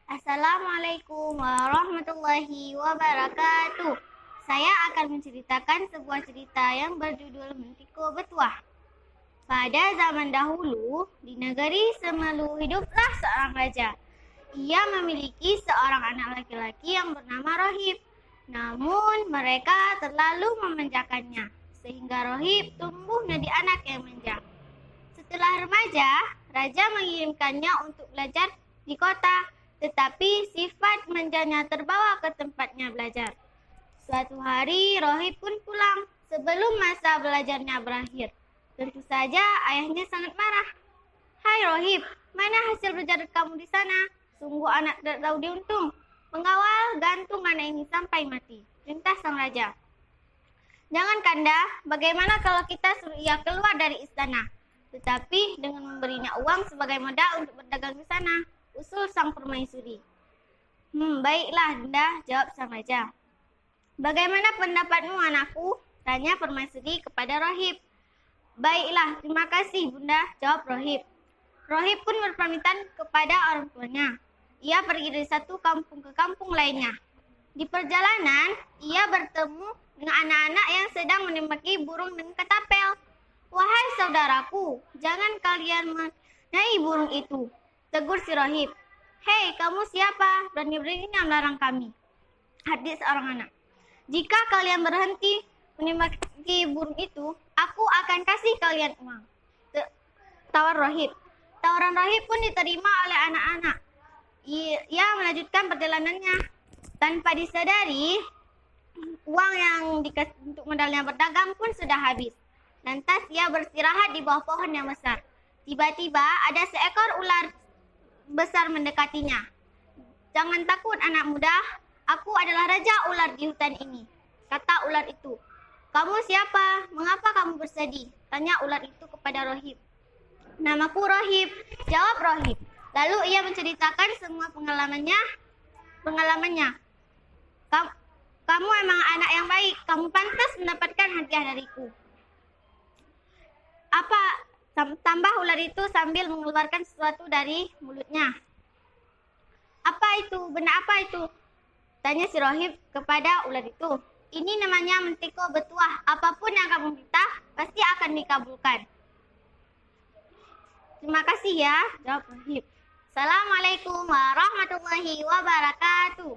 Assalamualaikum warahmatullahi wabarakatuh. Saya akan menceritakan sebuah cerita yang berjudul Mentiko Betuah. Pada zaman dahulu, di negeri Semelu hiduplah seorang raja. Ia memiliki seorang anak laki-laki yang bernama Rohib. Namun mereka terlalu memanjakannya, sehingga Rohib tumbuh menjadi anak yang manja. Setelah remaja, raja mengirimkannya untuk belajar di kota, tetapi sifat manjanya terbawa ke tempatnya belajar. Suatu hari, Rohib pun pulang sebelum masa belajarnya berakhir. Tentu saja ayahnya sangat marah. "Hai Rohib, mana hasil belajar kamu di sana? Sungguh anak tidak tahu diuntung. Pengawal gantung anak ini sampai mati," perintah sang raja. "Jangan Kanda, bagaimana kalau kita suruh ia keluar dari istana? Tetapi dengan memberinya uang sebagai modal untuk berdagang di sana," usul sang permaisuri. Baiklah Dinda," jawab sang raja. "Bagaimana pendapatmu anakku?" tanya permaisuri kepada Rohib. "Baiklah, terima kasih Bunda," jawab Rohib. Rohib pun berpamitan kepada orang tuanya. Ia pergi dari satu kampung ke kampung lainnya. Di perjalanan, ia bertemu dengan anak-anak yang sedang menembaki burung dengan ketapel. "Wahai saudaraku, jangan kalian mengenai burung itu," tegur si Rohib. "Hei, kamu siapa? Berani-beraninya melarang kami," hadis seorang anak. "Jika kalian berhenti menembaki burung itu, aku akan kasih kalian uang," tawar Rohib. Tawaran Rohib pun diterima oleh anak-anak. Ia melanjutkan perjalanannya. Tanpa disadari, uang yang dikasih untuk modalnya berdagang pun sudah habis. Lantas ia beristirahat di bawah pohon yang besar. Tiba-tiba ada seekor ular besar mendekatinya. "Jangan takut anak muda, aku adalah raja ular di hutan ini," kata ular itu. "Kamu siapa? Mengapa kamu bersedih?" tanya ular itu kepada Rohib. "Namaku Rohib," jawab Rohib. Lalu ia menceritakan semua pengalamannya. Kamu emang anak yang baik, kamu pantas mendapatkan hadiah dariku." "Apa?" tambah ular itu sambil mengeluarkan sesuatu dari mulutnya. "Apa itu? Benda apa itu?" tanya si Rohib kepada ular itu. "Ini namanya Mentiko Betuah. Apapun yang kamu minta, pasti akan dikabulkan." "Terima kasih ya," jawab Rohib. "Assalamualaikum warahmatullahi wabarakatuh."